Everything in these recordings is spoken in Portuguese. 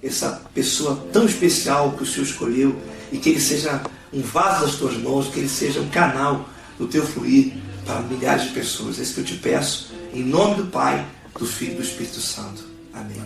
essa pessoa tão especial que o Senhor escolheu, e que ele seja um vaso das tuas mãos, que ele seja um canal do teu fluir para milhares de pessoas. É isso que eu te peço, em nome do Pai, do Filho e do Espírito Santo. Amém.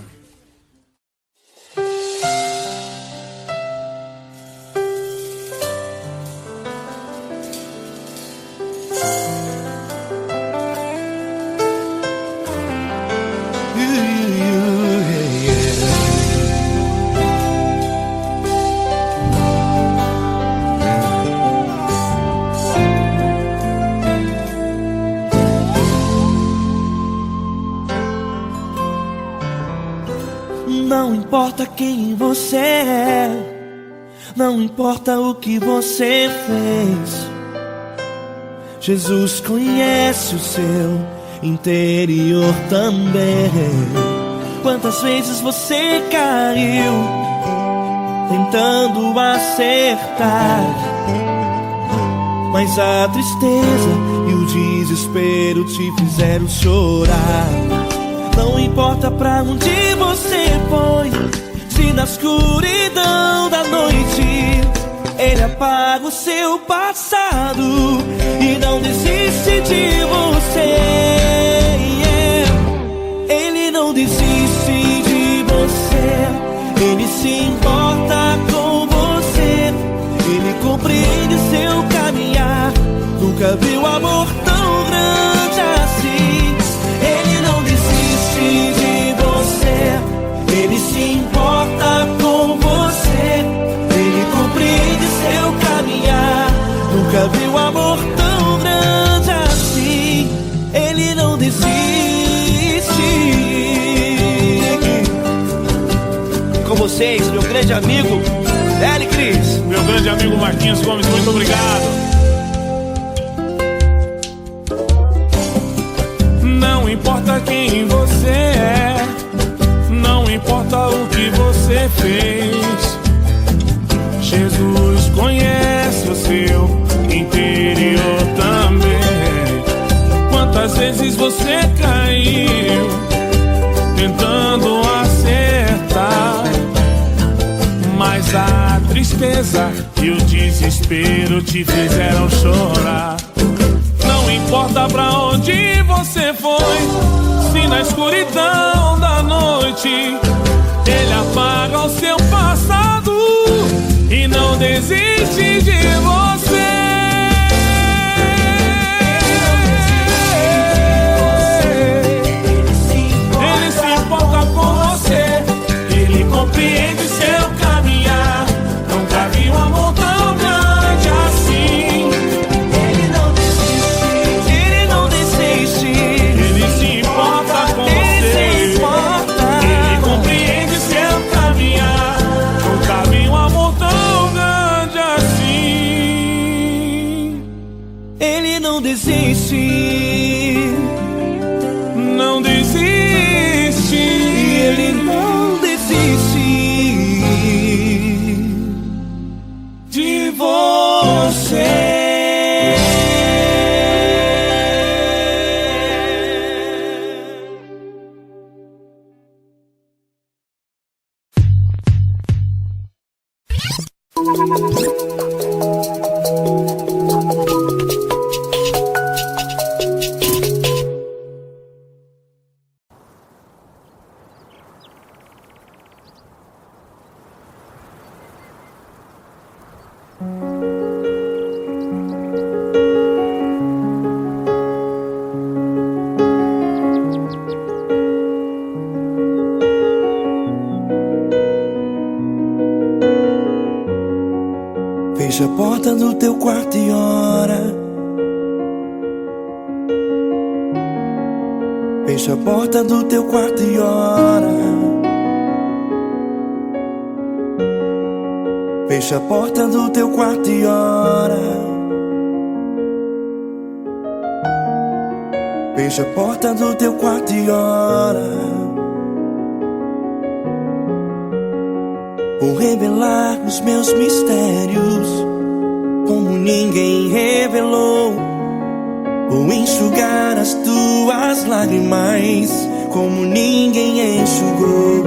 Não importa quem você é, não importa o que você fez, Jesus conhece o seu interior também. Quantas vezes você caiu tentando acertar, mas a tristeza e o desespero te fizeram chorar. Não importa pra onde você foi, se na escuridão da noite Ele apaga o seu passado e não desiste de você. Ele não desiste de você, Ele se importa com você, Ele compreende seu caminhar. Nunca viu amor tão grande assim. Ele não desiste de você, Ele se importa com você, Ele compreende seu caminhar. Nunca viu amor tão grande assim. Ele não desiste. Com vocês, meu grande amigo L. Cris. Meu grande amigo Marquinhos Gomes, muito obrigado. Não importa quem você é, não importa o que você fez, Jesus conhece o seu interior também. Quantas vezes você caiu tentando acertar, mas a tristeza e o desespero te fizeram chorar. Não importa pra onde você foi, se na escuridão da noite Ele apaga o seu passado e não desiste de você. Ele se importa com você, Ele compreende seu caminhar. Nunca vi um amor tão grande assim. Ele não desiste, Ele não desiste. Ele se importa com você, Ele compreende seu caminhar. Nunca vi um amor tão grande assim. Ele não desiste, não desiste. Ele não desiste de você. Fecha a porta do teu quarto e ora. Fecha a porta do teu quarto e ora. Fecha a porta do teu quarto e ora. Fecha a porta do teu quarto e ora. Vou revelar os meus mistérios como ninguém revelou. Vou enxugar as tuas lágrimas como ninguém enxugou.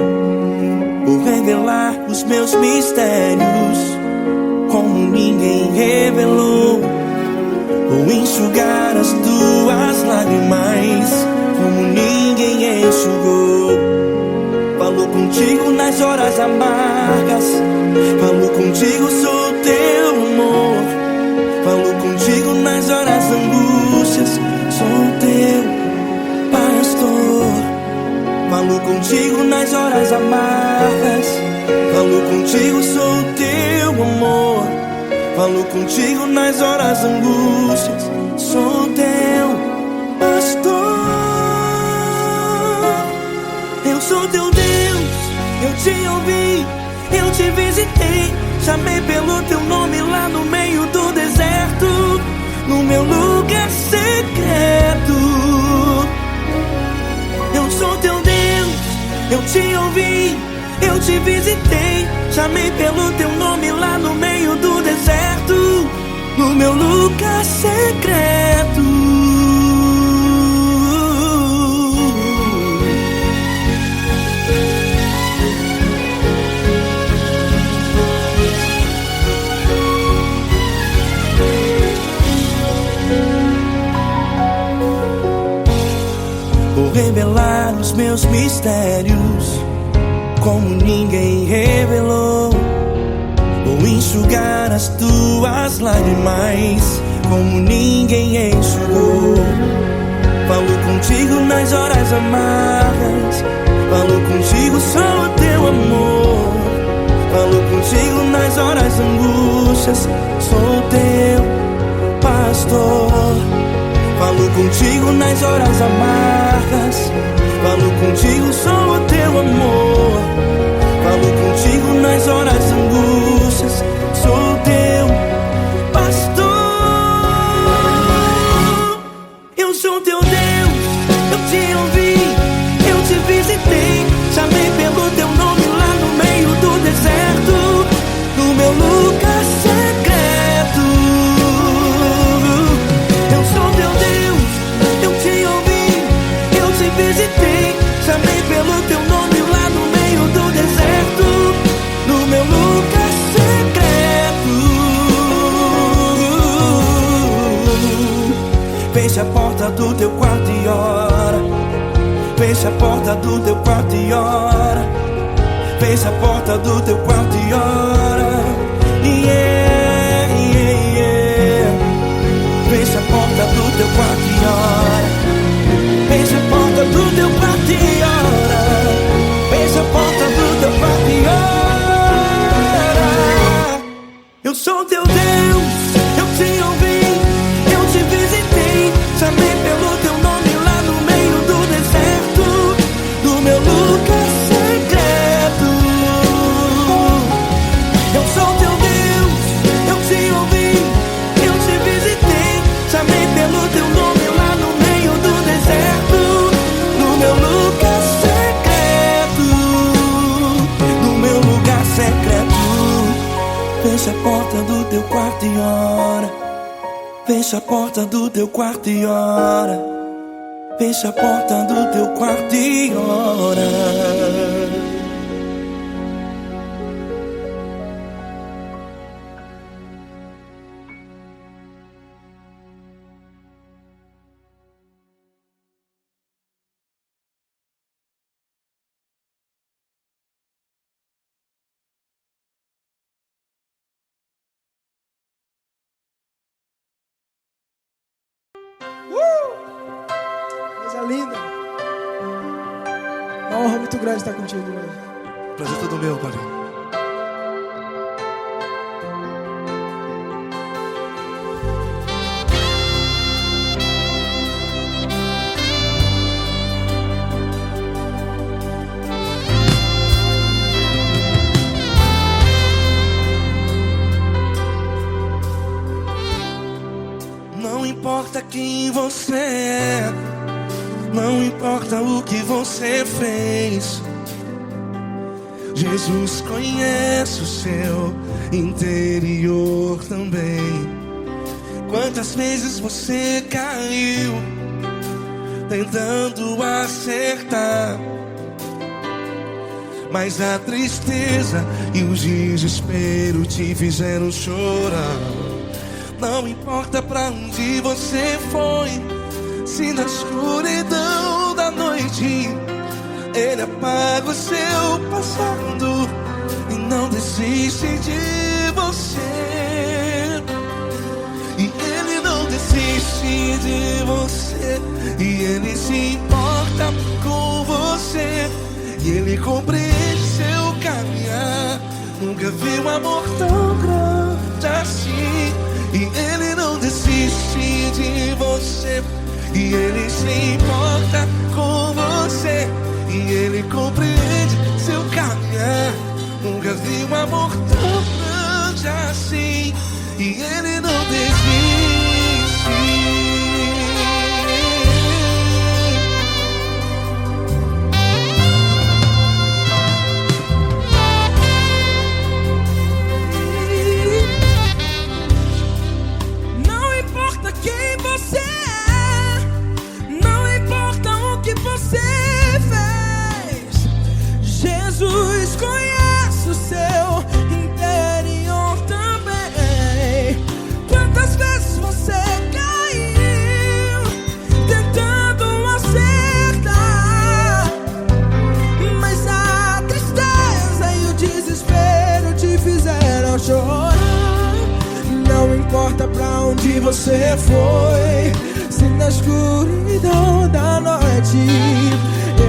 Vou revelar os meus mistérios como ninguém revelou. Vou enxugar as tuas lágrimas como ninguém enxugou. Falo contigo nas horas amargas, falo contigo, sou teu amor. Falo contigo nas horas angústias, sou teu pastor. Falo contigo nas horas amargas, falo contigo, sou teu amor. Falo contigo nas horas angústias, sou teu pastor. Eu sou teu Deus, eu te ouvi, eu te visitei. Chamei pelo teu nome lá no meio do deserto, no meu lugar secreto. Eu sou teu Deus, eu te ouvi, eu te visitei. Chamei pelo teu nome lá no meio do deserto, no meu lugar secreto. Vou revelar os meus mistérios como ninguém revelou. Vou enxugar as tuas lágrimas como ninguém enxugou. Falo contigo nas horas amargas, falo contigo, sou teu amor. Falo contigo nas horas angústias, sou teu pastor. Falo contigo nas horas amargas, falo contigo, sou teu amor. Falo contigo nas horas angústias, sou teu pastor. Eu sou teu Deus, eu te ouvi, eu te visitei. Chamei pelo teu nome lá no meio do deserto, no meu lugar secreto. Eu sou teu Deus, eu te ouvi, eu te visitei. Chamei pelo teu nome lá no meio do deserto, no meu lugar secreto. Fecha a porta do teu quarto e ora. Fecha a porta do teu quarto e ora. Fecha a porta do teu quarto e ora. Yeah, yeah, yeah. Fecha a porta do teu quarto e ora. Fecha a porta do teu quarto e ora. Fecha a porta do teu quarto e ora. Eu sou teu Deus, eu te ouvi, eu te visitei. Chamei pelo teu nome lá no meio do deserto, no meu lugar secreto. Eu sou teu Deus, eu te ouvi, eu te visitei. Chamei pelo teu nome lá no meio do deserto, no meu lugar secreto, no meu lugar secreto. Fecha a porta do teu quarto e ora. Fecha a porta do teu quarto e ora. Fecha a porta do teu quarto e ora. Coisa linda. Uma honra muito grande estar contigo hoje. Prazer todo meu, Paulinho. Não importa quem você é, não importa o que você fez, Jesus conhece o seu interior também. Quantas vezes você caiu tentando acertar, mas a tristeza e o desespero te fizeram chorar. Não importa pra onde você foi, se na escuridão da noite Ele apaga o seu passado e não desiste de você. E Ele não desiste de você, e Ele se importa com você, e Ele compreende seu caminhar. Nunca vi um amor tão grande assim. E Ele não desiste de você, e Ele se importa com você, e Ele compreende seu caminhar. Nunca vi um amor tão grande assim. E Ele não desiste. Jesus conhece o seu interior também. Quantas vezes você caiu tentando acertar, mas a tristeza e o desespero te fizeram chorar. Não importa pra onde você foi, se na escuridão da noite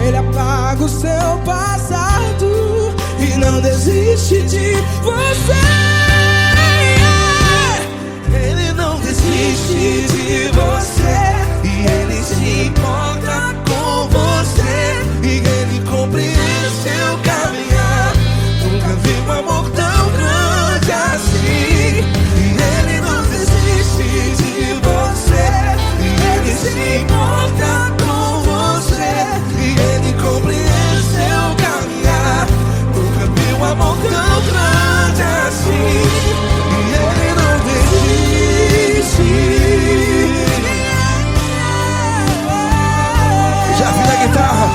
Ele apaga o seu passado e não desiste de você. Ele não desiste de você, e Ele se importa com você, e Ele compreende seu caminhar. Nunca vi um amor tão grande assim. E Ele não desiste de você, e Ele se importa com você, e Ele compreende seu caminhar. Nunca vi um amor tão grande assim. E Ele não desiste. Já vi na guitarra.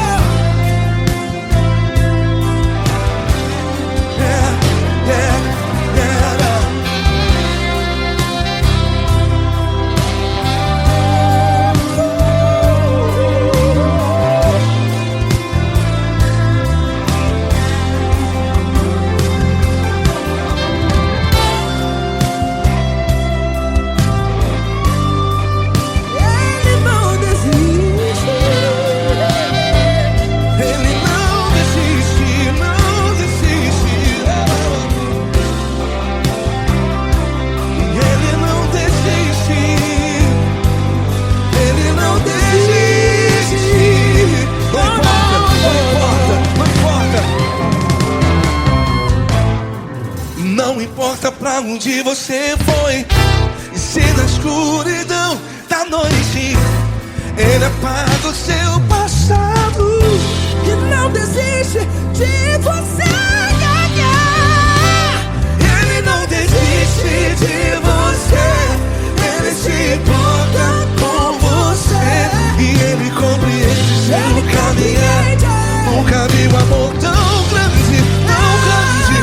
Não importa pra onde você foi, e se na escuridão da noite Ele apaga o seu passado E não desiste de você. Ele não desiste de você, Ele se importa com você, e Ele compreende seu caminhar. Nunca vi um amor tão grande, tão grande.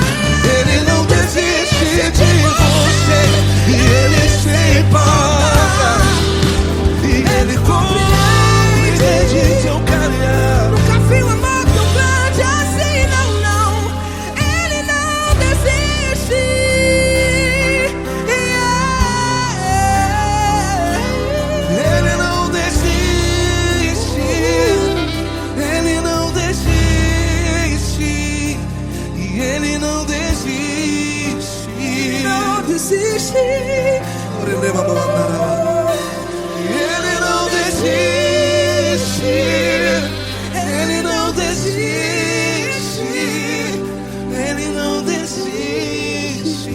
Ele não desiste de você, e Ele se importa, e Ele compreende seu caminhar. Nunca vi um amor tão grande assim, não, não. Ele não desiste. Ele não desiste. Ele não desiste. E Ele não desiste. Não desiste. Ele não desiste. Ele não desiste. Ele não desiste.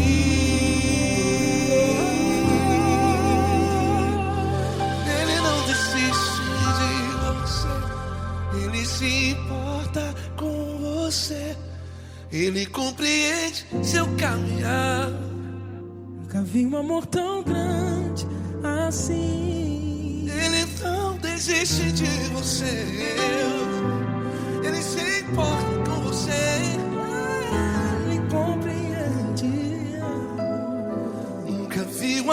Ele não desiste de você. Ele se importa com você. Ele compreende seu caminhar. Nunca vi um amor tão grande assim. Ele não desiste de você. Ele se importa com você.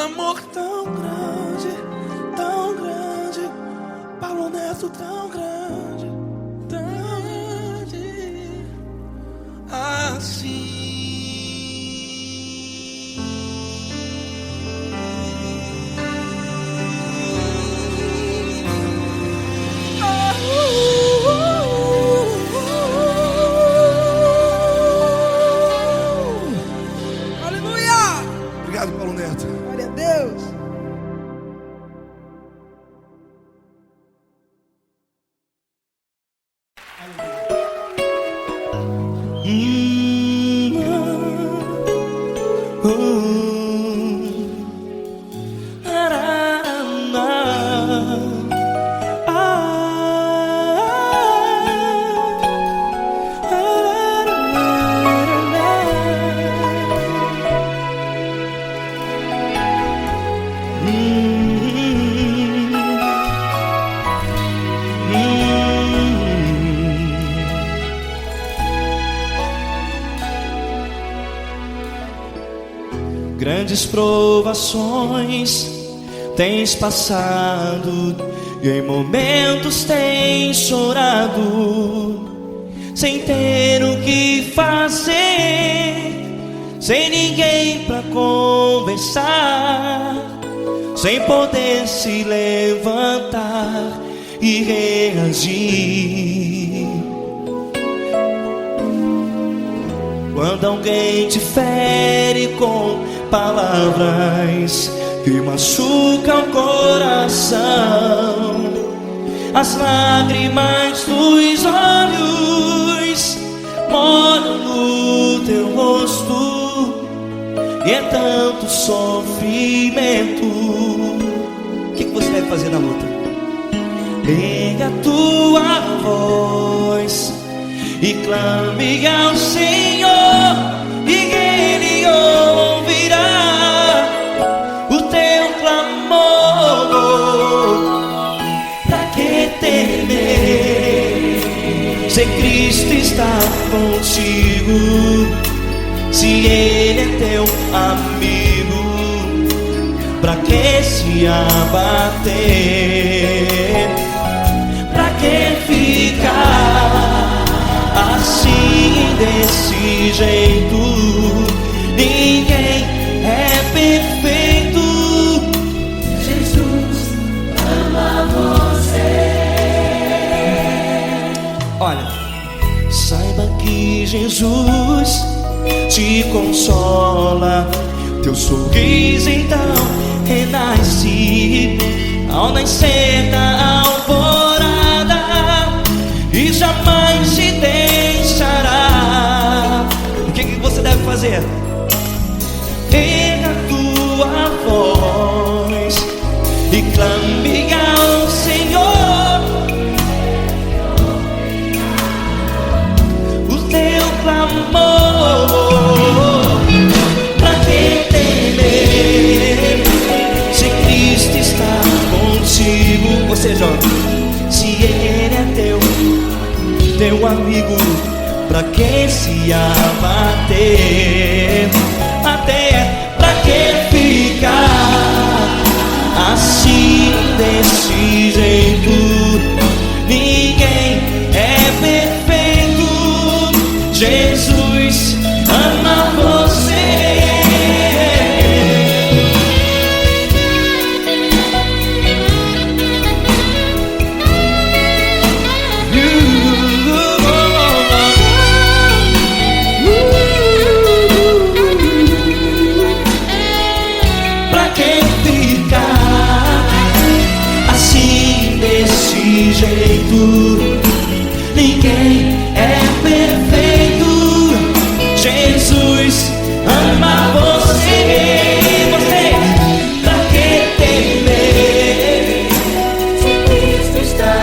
amor tão grande, Paulo Neto tão grande, assim. Aleluia! Obrigado, Paulo Neto. Glória a Deus. Grandes provações tens passado e em momentos tens chorado, sem ter o que fazer, sem ninguém pra conversar, sem poder se levantar e reagir. Quando alguém te fere com palavras que machucam o coração, as lágrimas dos olhos molham no teu rosto, e é tanto sofrimento. O que você deve fazer na luta? Erga a tua voz e clame ao Senhor, e Ele ouvirá o teu clamor. Pra que temer, se Cristo está contigo, se Ele é teu amigo? Pra que se abater? Pra que ficar assim, desse jeito? Ninguém é perfeito. Jesus ama você. Olha, saiba que Jesus te consola, teu sorriso então renasce ao nascer da alvorada, e jamais te deixará. O que você deve fazer? Erga a tua voz e clame ao Senhor, o teu clamor. Pra que temer, se Cristo está contigo? Ou seja, se Ele é teu amigo, pra que se abater? Até pra que ficar assim, desse jeito? Ninguém é perfeito. Jesus ama você. Ninguém é perfeito. Jesus ama você. Você, pra que temer, se Cristo está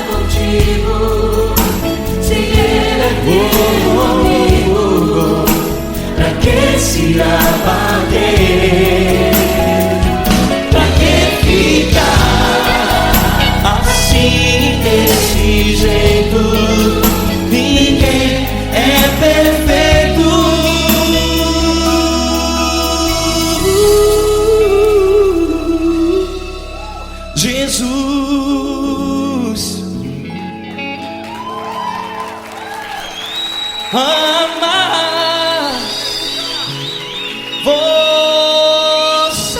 contigo, se Ele é teu amigo? Pra que se abater? Pra que ficar assim, desse jeito? Jesus, amar você.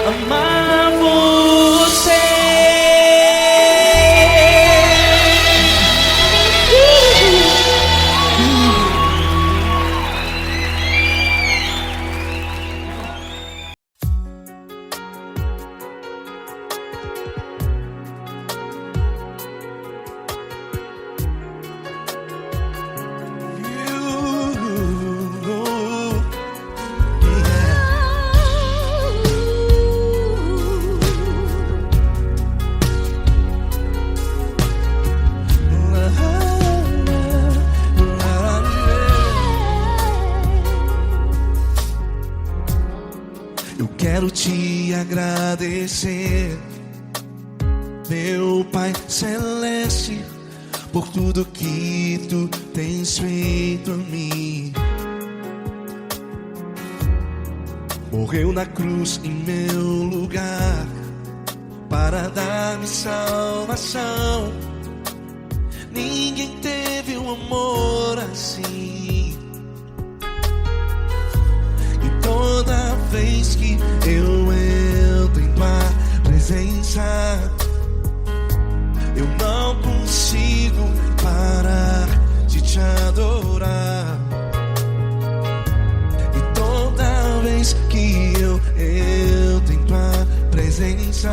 Amar você. Eu quero te agradecer, meu Pai Celeste, por tudo que tu tens feito a mim. Morreu na cruz em meu lugar para dar-me salvação. Ninguém teve um amor assim. E toda vez que eu entro em tua presença, eu não consigo parar de te adorar. E toda vez que eu entro em tua presença,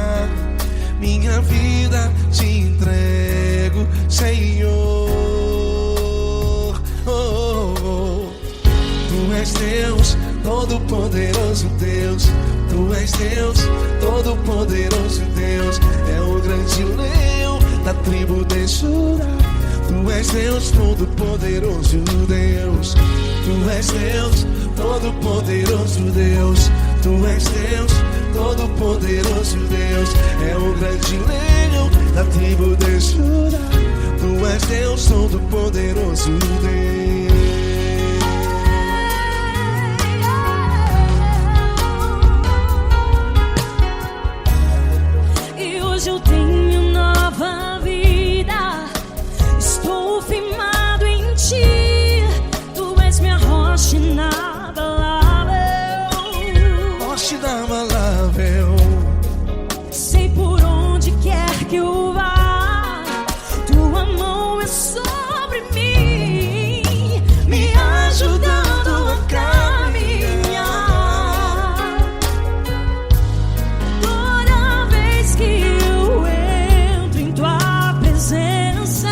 minha vida te entrego, Senhor. Oh, oh, oh. Tu és Deus, Todo-Poderoso Deus. Tu és Deus, Todo-Poderoso Deus. É o grande leão da tribo de Judá. Tu és Deus, Todo-Poderoso Deus. Tu és Deus, Todo-Poderoso Deus. Tu és Deus, Todo-Poderoso Deus. É o grande leão da tribo de Judá. Tu és Deus, Todo-Poderoso Deus. Eu tenho nova vida, estou firmado em ti. Tu és minha rocha inabalável, Rocha inabalável. sei por onde quer que eu vá, tua mão é sobre mim, me ajudando a caminhar. Toda vez que eu entro em tua presença,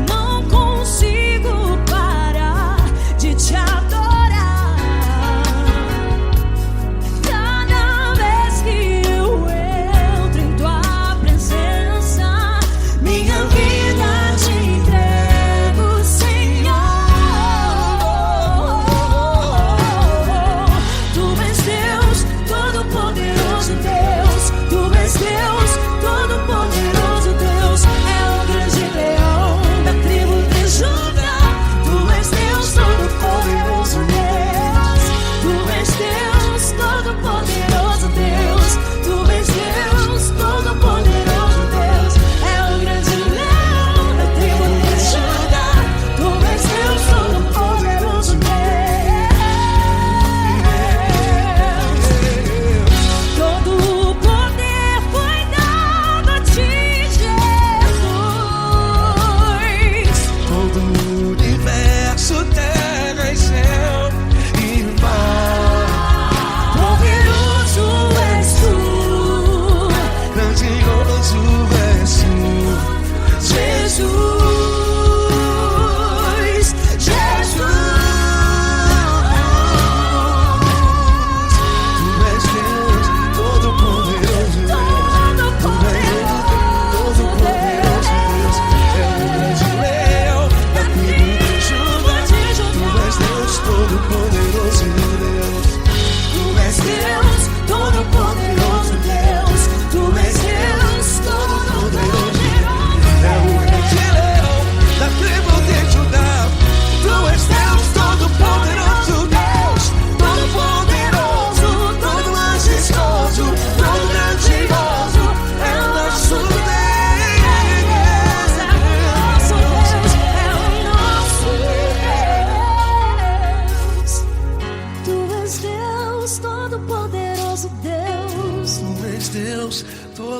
não consigo parar de te adorar.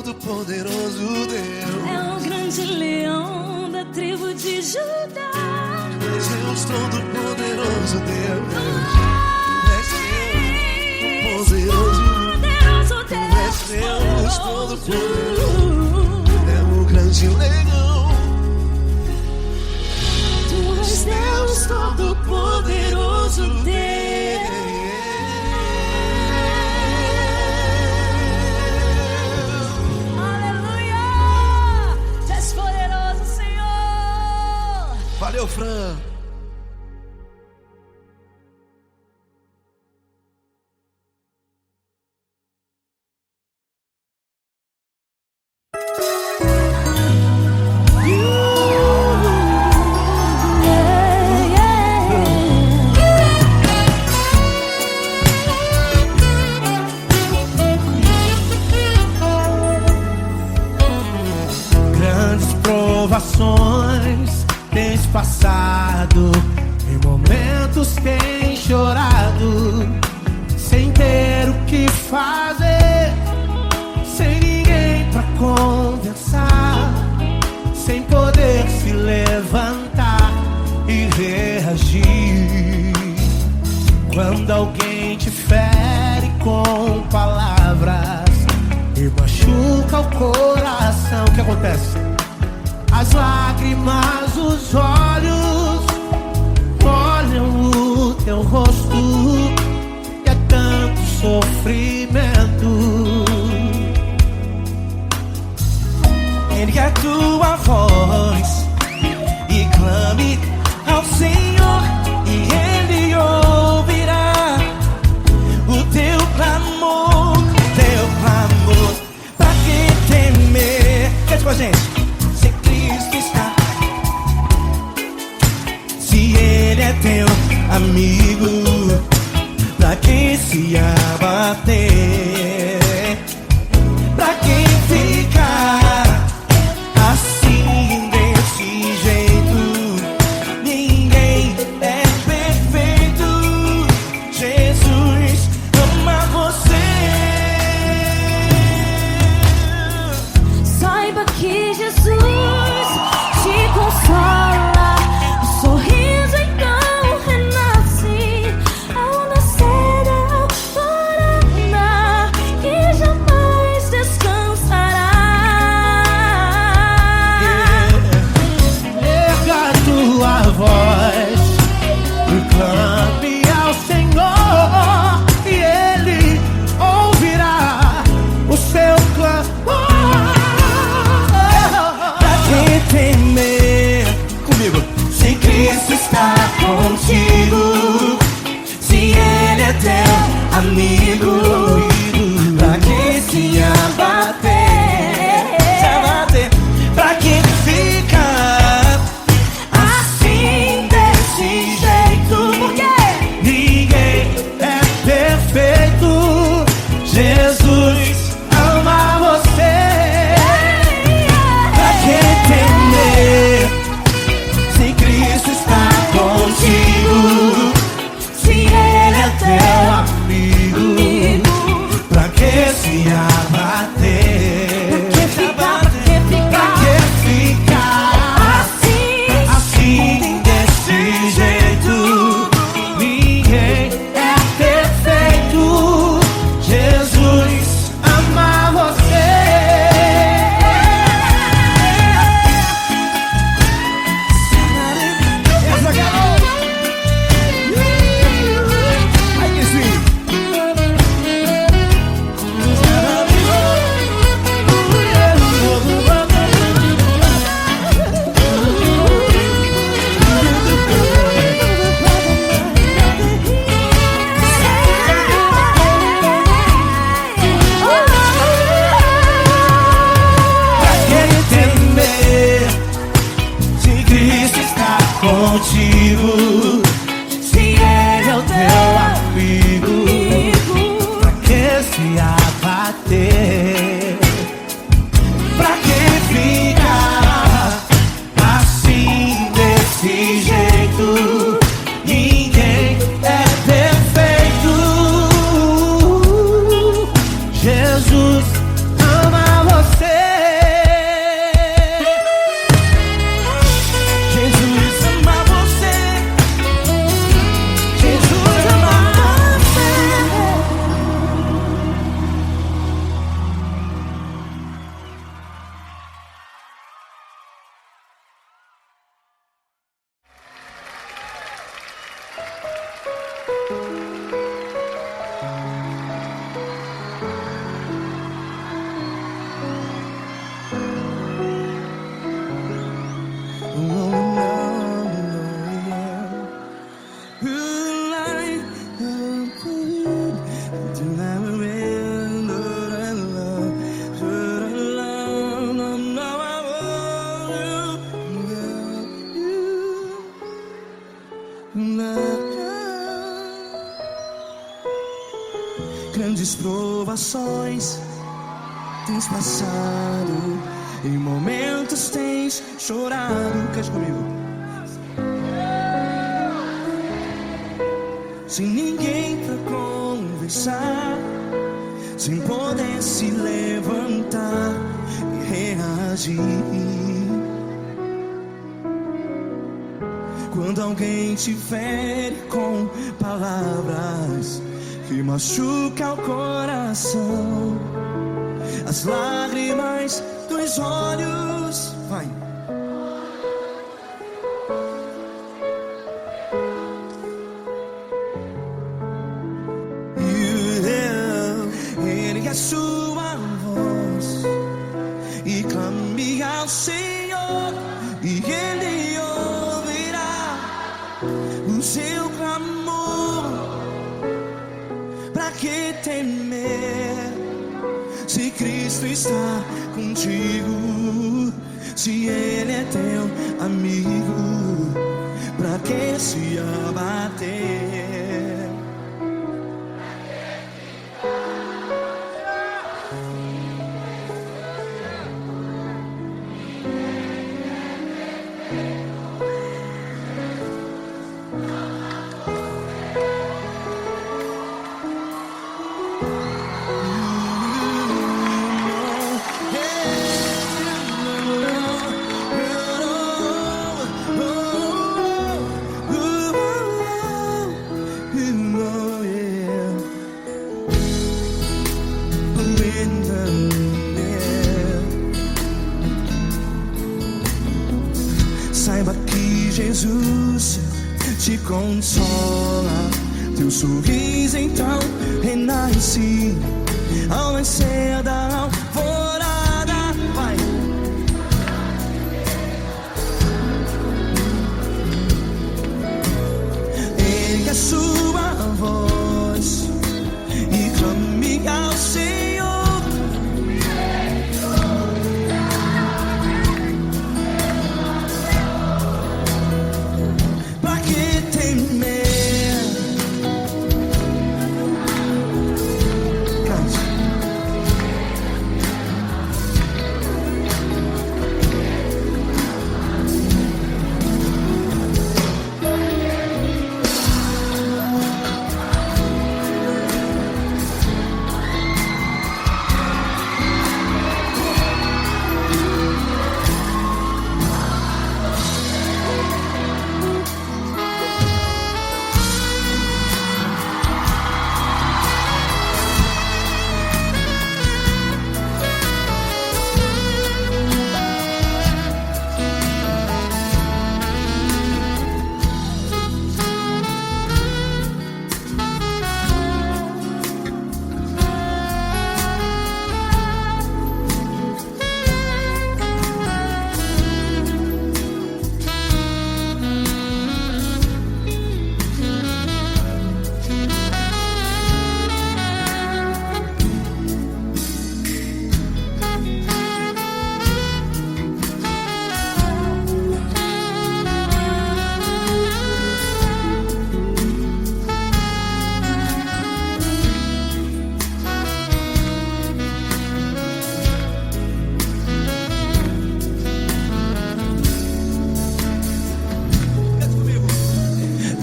Todo-Poderoso Deus. É o grande leão da tribo de Judá. Deus Todo-Poderoso Deus. Poderoso Deus. Deus Todo-Poderoso. É o grande leão. Tu és Deus Todo-Poderoso Deus. Aleluia! Tu és poderoso, Senhor. Valeu, Fran. Grandes provações tens passado, em momentos tens chorado, sem ter o que fazer, sem ninguém pra conversar, sem poder se levantar e reagir. Quando alguém te fere com palavras e machuca o coração, o que acontece? As lágrimas, os olhos molham o teu rosto e é tanto sofrimento. Ergue a tua voz e clame ao Senhor e Ele ouvirá o teu clamor, pra quem temer. Cante com a gente. Se Cristo está, se Ele é teu amigo, pra quem se abater, pra quem ficar assim desse jeito, ninguém é perfeito. Jesus ama você. Saiba que Jesus te consola. O sorriso então renasce ao nascer, ao grandes provações tens passado, em momentos tens chorado. Cante comigo. Sem ninguém pra conversar, sem poder se levantar e reagir. Quando alguém te fere com palavras que machuca o coração, as lágrimas dos olhos, vai. Ergue a sua voz e clame ao Senhor, e Ele ouvirá o seu clamor. Pra que temer, se Cristo está contigo? Se Ele é teu amigo, pra que se abater? Saiba que Jesus te consola, teu sorriso então renasce ao nascer da alvorada. Vai. Ergue a sua voz e clame ao Senhor.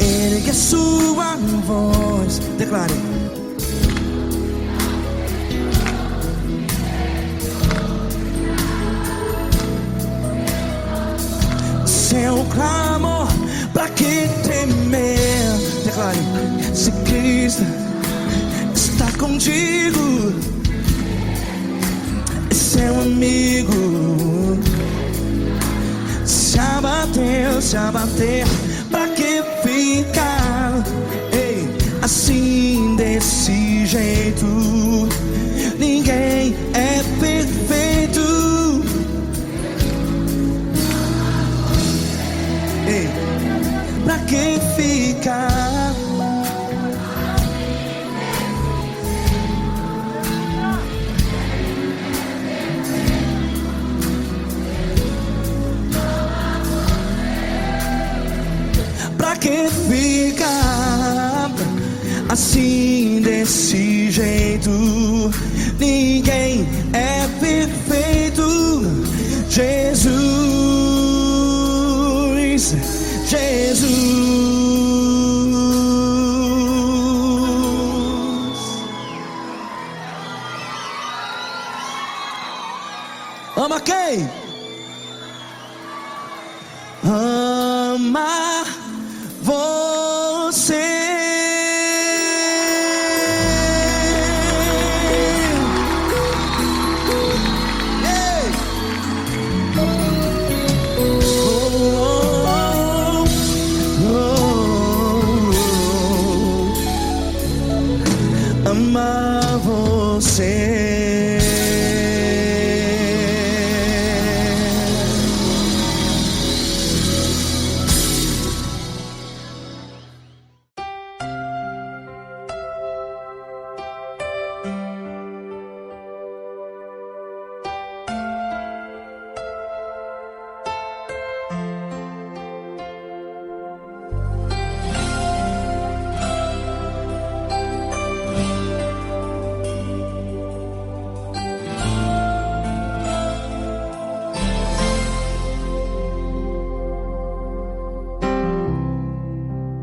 Ergue a sua voz, declare. Seu clamor, pra que temer? Declare. Se Cristo está contigo, é seu amigo. Se abater, pra que ficar, ei, assim desse jeito? Ninguém é perfeito. Ei, pra que ficar? Pra que ficar assim desse desse jeito. Ninguém é perfeito. Jesus, Jesus. Ama quem? Ama você. Ei. Ama você.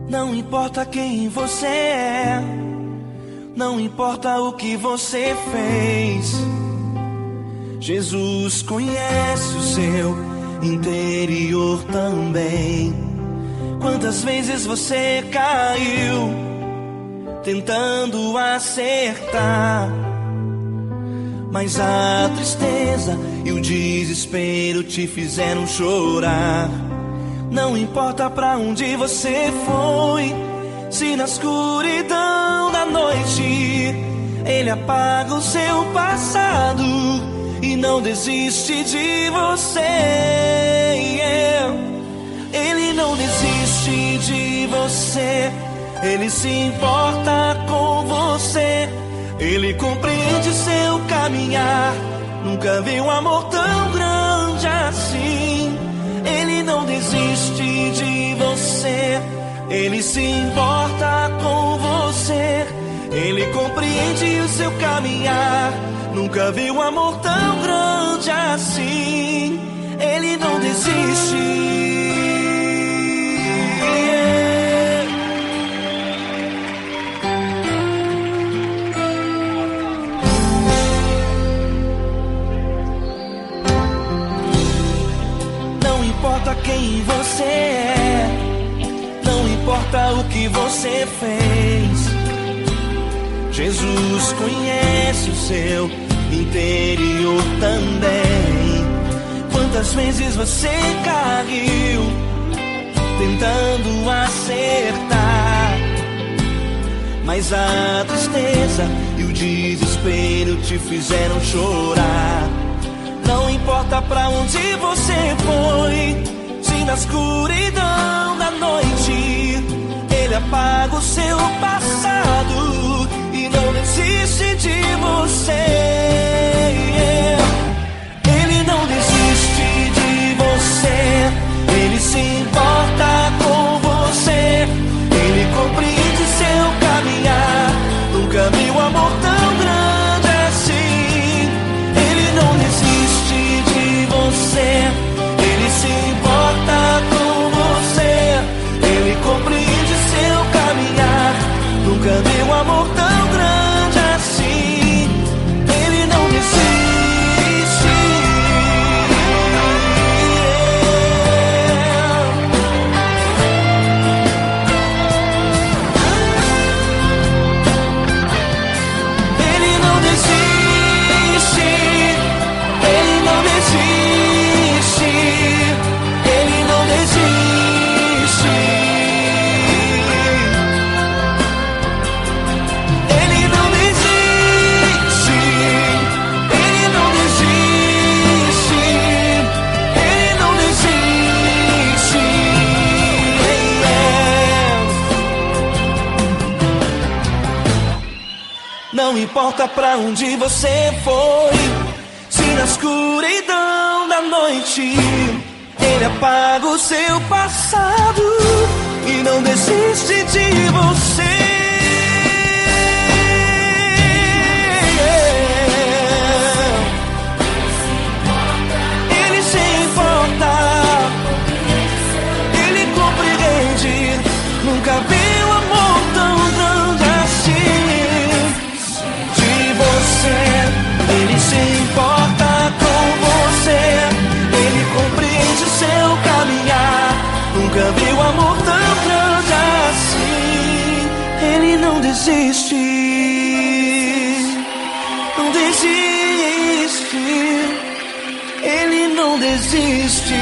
Não importa quem você é, não importa o que você fez, Jesus conhece o seu interior também. Quantas vezes você caiu tentando acertar, mas a tristeza e o desespero te fizeram chorar. Não importa pra onde você foi, se na escuridão da noite Ele apaga o seu passado e não desiste de você. Ele não desiste de você, Ele se importa com você, Ele compreende seu caminhar. Nunca vi um amor tão grande assim. Ele não desiste de você, Ele se importa com você, Ele compreende o seu caminhar. Nunca vi um amor tão grande assim. Ele não desiste. Não importa quem você é, não importa o que você fez, Jesus conhece o seu interior também. Quantas vezes você caiu tentando acertar, mas a tristeza e o desespero te fizeram chorar. Não importa pra onde você foi, se na escuridão da noite Ele apaga o seu passado e não desiste de você. Ele não desiste de você, Ele se importa com você, Ele compreende seu caminhar. Nunca vi um amor tão grande assim. Ele não desiste de você, Ele se importa com você, Ele compreende seu caminhar. Nunca vi um amor tão grande assim. Ele não desiste. Ele não desiste. Ele não desiste. Ele não desiste. Ele não desiste. Ele não desiste. Ele não desiste. Não importa pra onde você foi, se na escuridão da noite Ele apaga o seu passado e não desiste de você. não desiste, não desiste, Ele não desiste.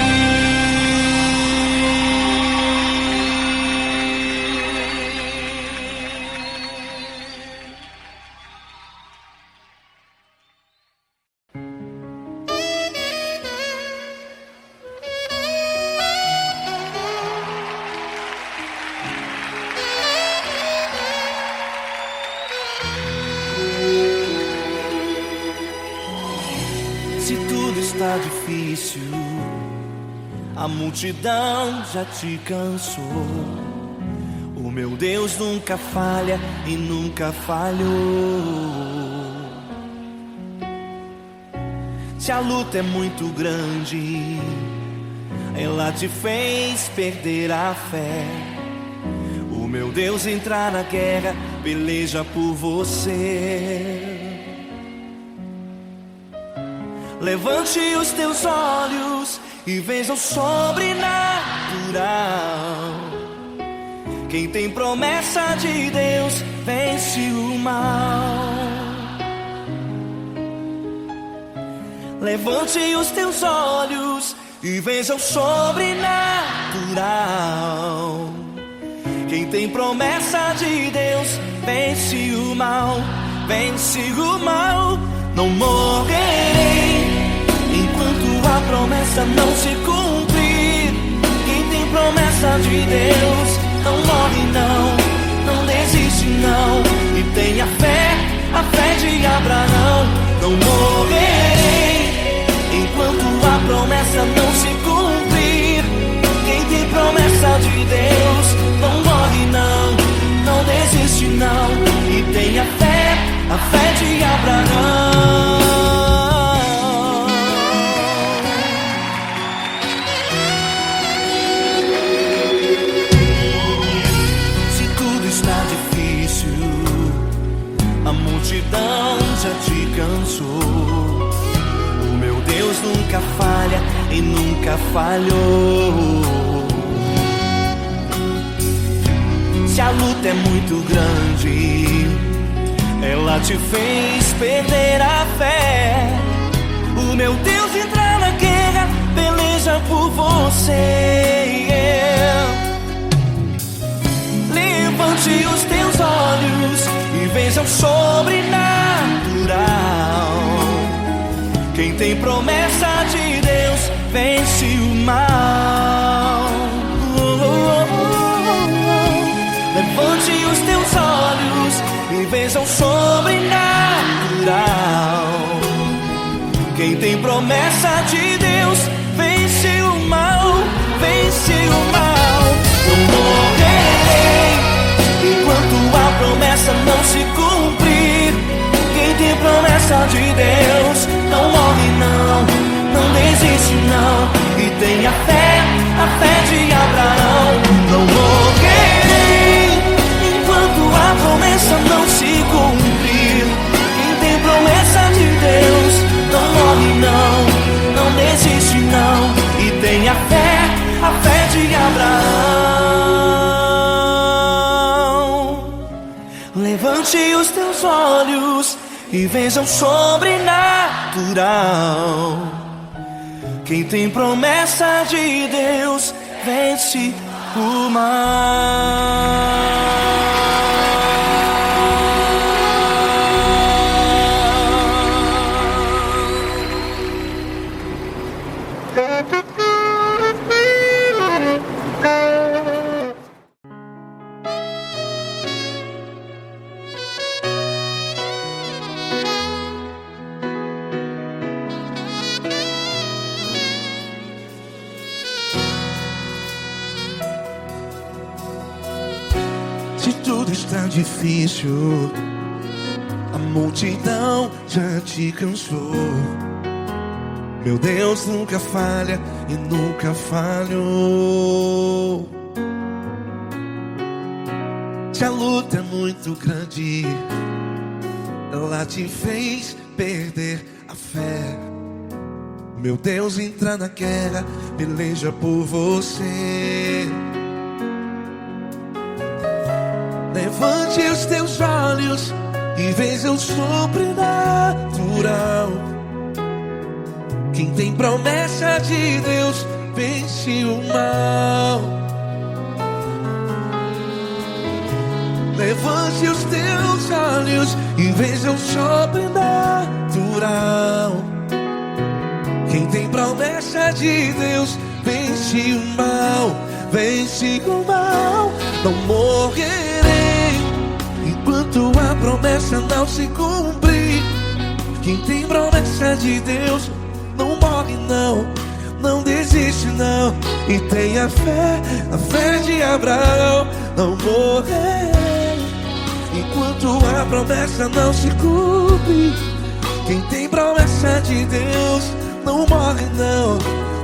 Se tudo está difícil, a multidão já te cansou. O meu Deus nunca falha e nunca falhou. Se a luta é muito grande, ela te fez perder a fé. O meu Deus entrar na guerra, peleja por você. Levante os teus olhos e veja o sobrenatural. Quem tem promessa de Deus vence o mal. Levante os teus olhos e veja o sobrenatural. Quem tem promessa de Deus vence o mal, vence o mal. Não morrerei enquanto a promessa não se cumprir. Quem tem promessa de Deus não morre não, não desiste não. E tenha fé, a fé de Abraão. Não morrerei enquanto a promessa não se cumprir. Quem tem promessa de Deus não morre não, não desiste não. E tenha fé, a fé de Abraão. Se tudo está difícil, a multidão já te cansou. O meu Deus nunca falha e nunca falhou. Se a luta é muito grande, ela te fez perder a fé. O meu Deus entra na guerra, peleja por você. Levante os teus olhos e veja o sobrenatural. Quem tem promessa de Deus vence o mal. Levante os teus olhos e veja o sobrenatural. Quem tem promessa de Deus vence o mal, vence o mal. Não morrerei enquanto a promessa não se cumprir. Quem tem promessa de Deus não morre não, não desiste não. E tenha fé, a fé de Abraão. Não morrerei enquanto a promessa não se cumprir. Quem tem promessa de Deus não morre não, não desiste não. E tenha fé, a fé de Abraão. Levante os teus olhos e veja o sobrenatural. Quem tem promessa de Deus vence o mal. Se tudo está difícil, a multidão já te cansou. Meu Deus nunca falha e nunca falhou. Se a luta é muito grande, ela te fez perder a fé. Meu Deus entra na guerra, peleja por você. Levante os teus olhos e veja o sobrenatural. Quem tem promessa de Deus vence o mal. Levante os teus olhos e veja o sobrenatural. Quem tem promessa de Deus vence o mal. Vence o mal. Não morrerei enquanto a promessa não se cumprir. Quem tem promessa de Deus não morre não, não desiste não. E tenha fé, a fé de Abraão. Não morrerei enquanto a promessa não se cumpre. Quem tem promessa de Deus não morre não,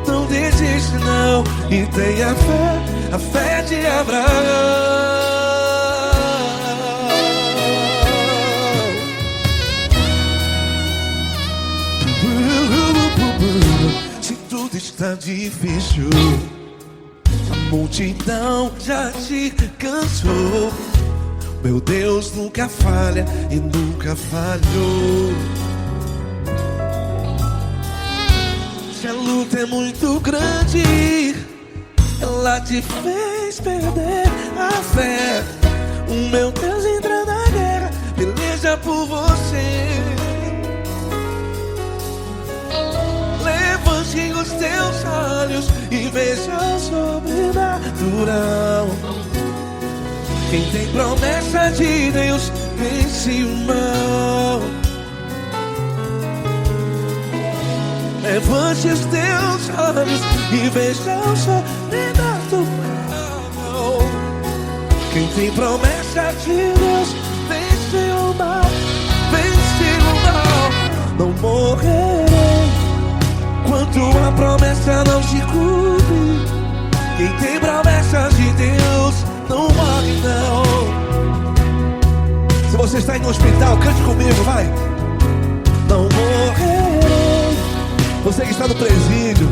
não desiste não. E tenha fé, a fé de Abraão. Se tudo está difícil, a multidão já te cansou. Meu Deus nunca falha e nunca falhou. Se a luta é muito grande, ela te fez perder a fé. O meu Deus entra na guerra, peleja por você. Levante os teus olhos e veja o sobrenatural. Quem tem promessa de Deus vence o mal. Levante os teus olhos e veja o sobrenatural. Quem tem promessa de Deus vence o mal. Vence o mal. Não morrerei enquanto a promessa não se cumpre. Quem tem promessa de Deus não morre não. Se você está aí no hospital, cante comigo, vai. Não morrerei. Você que está no presídio,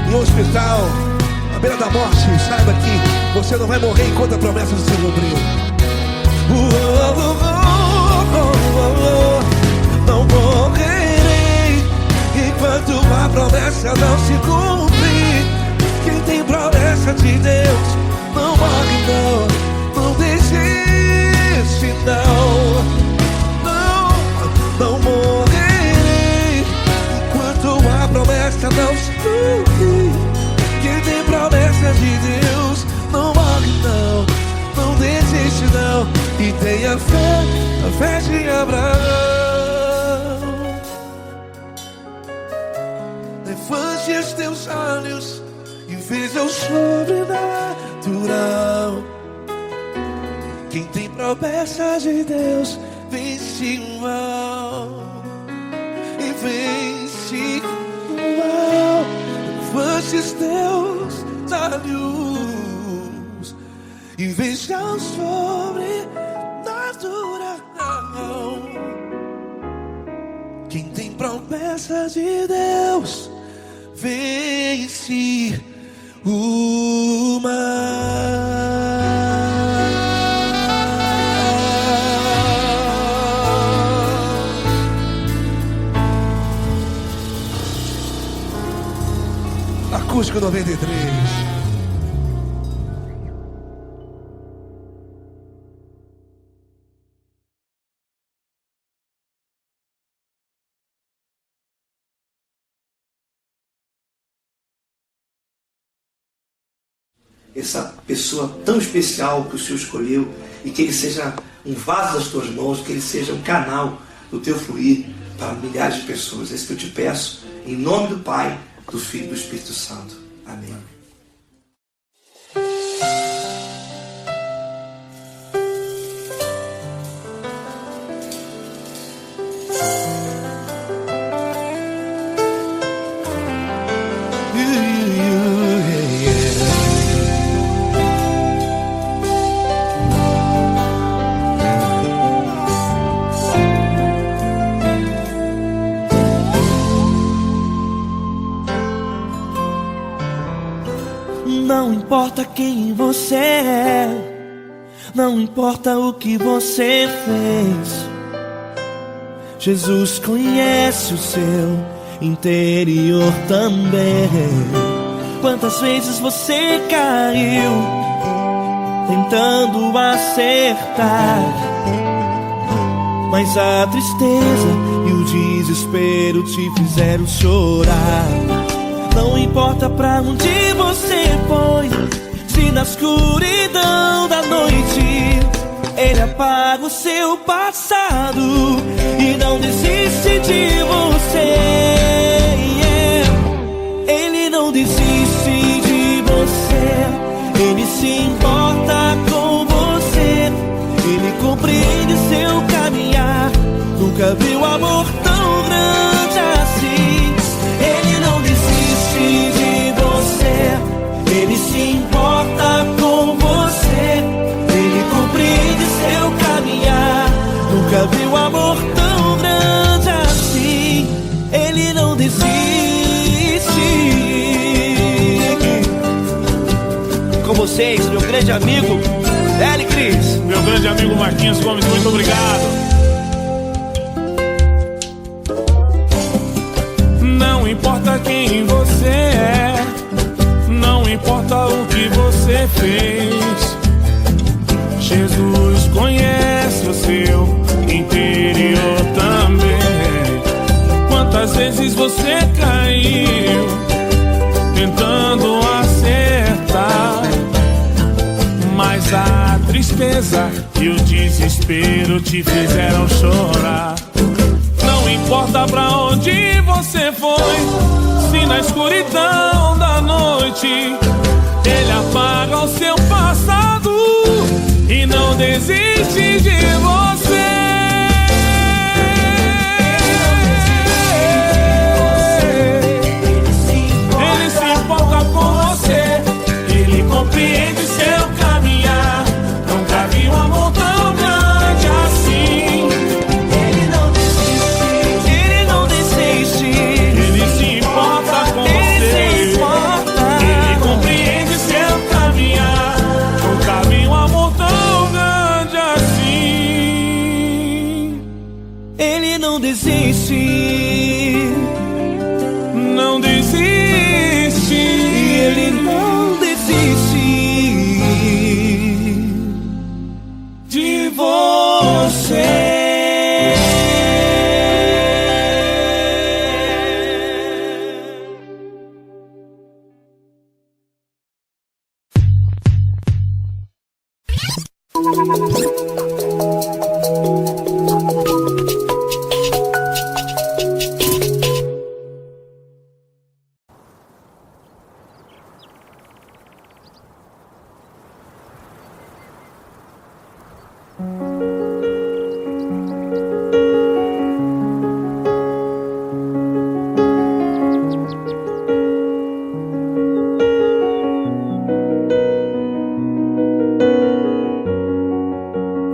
em um hospital, à beira da morte, saiba que você não vai morrer enquanto a promessa não se cumpriu. Não morrerei enquanto a promessa não se cumprir. Quem tem promessa de Deus não morre não, não desiste não. Não morrerei enquanto a promessa não se cumprir. Quem tem promessa de Deus não morre não, não desiste não. E tenha fé, a fé de Abraão. Levante os teus olhos e veja o sobrenatural. Quem tem promessa de Deus vence o mal. E vence o mal. Levante os teus olhos e veja o sobrenatural. Quem tem promessa de Deus vence o mal. Acústico 93. Essa pessoa tão especial que o Senhor escolheu, e que ele seja um vaso das tuas mãos, que ele seja um canal do teu fluir para milhares de pessoas. É isso que eu te peço, em nome do Pai, do Filho e do Espírito Santo. Amém. Não importa quem você é, Não importa o que você fez, Jesus conhece o seu interior também. Quantas vezes você caiu tentando acertar, mas a tristeza e o desespero te fizeram chorar. Não importa pra onde você foi, se na escuridão da noite Ele apaga o seu passado e não desiste de você. Ele não desiste de você, Ele se importa com você, Ele compreende seu caminhar. Nunca viu amor tão grande assim. Ele não desiste de você, Ele se importa com você, Ele compreende seu caminhar. Nunca viu amor tão grande assim. Ele não desiste. Com vocês, meu grande amigo L. Cris. Meu grande amigo Marquinhos Gomes, muito obrigado. Não importa quem você é, não importa o que você fez, Jesus conhece o seu interior também. Quantas vezes você caiu tentando acertar, mas a tristeza e o desespero te fizeram chorar. Não importa pra onde você foi, se na escuridão da noite Ele apaga o seu passado e não desiste de você. Ele se importa com você, Ele compreende seu caminhar. Nunca vi um amor tão grande assim. Ele não desiste, Ele não desiste. Ele se importa com você, Ele compreende seu caminhar. Nunca vi um amor tão grande assim. Ele não desiste, não desiste. Ele não desiste De você.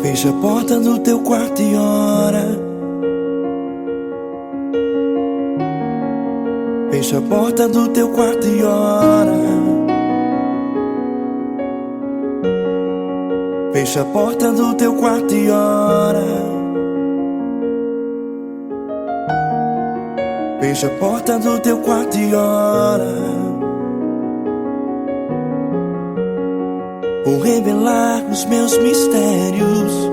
Fecha a porta do teu quarto e ora. Fecha a porta do teu quarto e ora. Fecha a porta do teu quarto e ora. Fecha a porta do teu quarto e ora. Vou revelar os meus mistérios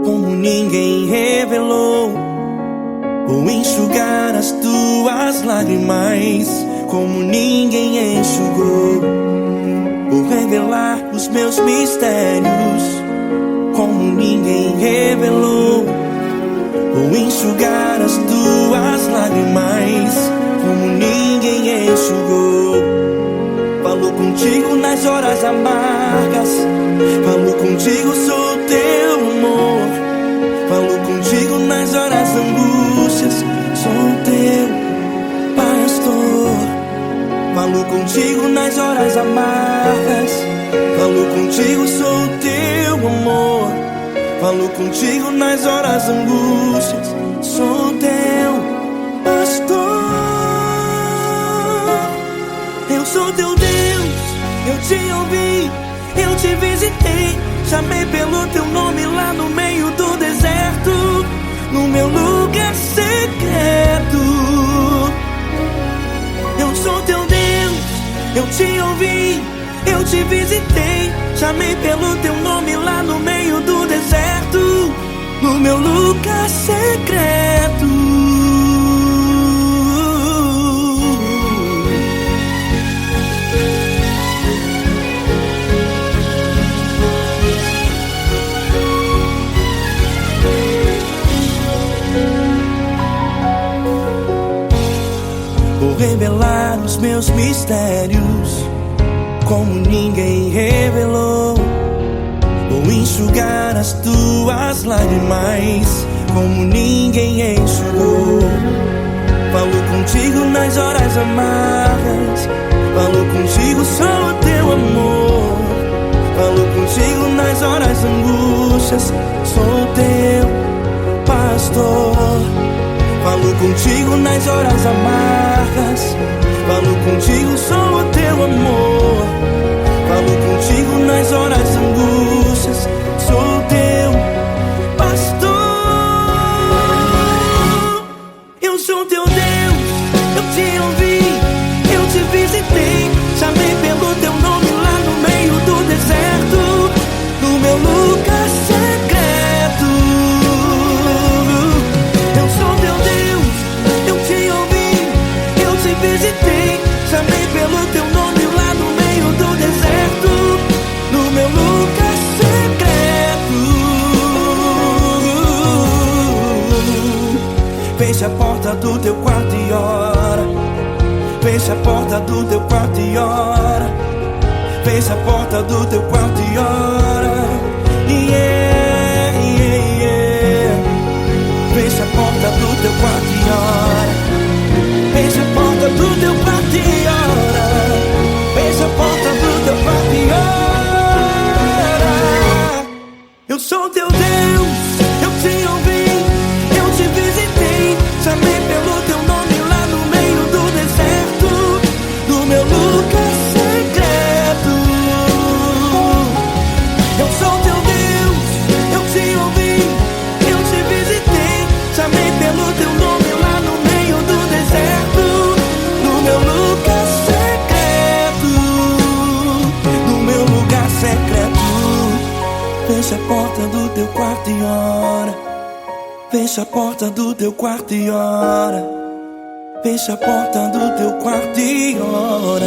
como ninguém revelou. Vou enxugar as tuas lágrimas como ninguém enxugou. Vou revelar os meus mistérios como ninguém revelou. Vou enxugar as tuas lágrimas como ninguém enxugou. Falo contigo nas horas amargas, falo contigo, sou teu amor. Falo contigo nas horas angústias, sou teu pastor. Falo contigo nas horas amargas, falo contigo, sou teu amor. Falo contigo nas horas angústias, sou teu pastor. Eu sou teu Deus, eu te ouvi, eu te visitei, chamei pelo teu nome lá no meio do deserto, no meu lugar secreto. Eu sou teu Deus, eu te ouvi, eu te visitei, chamei pelo teu nome lá no meio do deserto, no meu lugar secreto. Vou revelar os meus mistérios como ninguém revelou. Vou enxugar as tuas lágrimas como ninguém enxugou. Falo contigo nas horas amargas, falo contigo só o teu amor. Falo contigo nas horas angústias, sou teu pastor. Falo contigo nas horas amargas, falo contigo só o teu amor. Falo contigo nas horas angústias, sou teu pastor. Eu sou teu Deus, eu te ouvi, eu te visitei, chamei pelo teu nome lá no meio do deserto, no meu lugar secreto. Eu sou teu Deus, eu te ouvi, eu te visitei, chamei pelo teu nome lá no meio do deserto, no meu lugar secreto. Fecha a porta do teu quarto e ora. Fecha a porta do teu quarto e ora. Fecha a porta do teu quarto e ora. Yeah, yeah, yeah. Fecha a porta do teu quarto e ora. Fecha a porta do teu quarto e ora. Fecha a porta do teu quarto e ora. Eu sou teu Deus, eu te ouvi, eu te visitei, chamei pelo teu nome lá no meio do deserto, no meu lugar secreto. Eu sou teu Deus, eu te ouvi, eu te visitei, chamei pelo teu nome lá no meio do deserto, no meu lugar secreto, no meu lugar secreto. Fecha a porta do teu quarto e ora. Fecha a porta do teu quarto e ora. Fecha a porta do teu quarto e ora.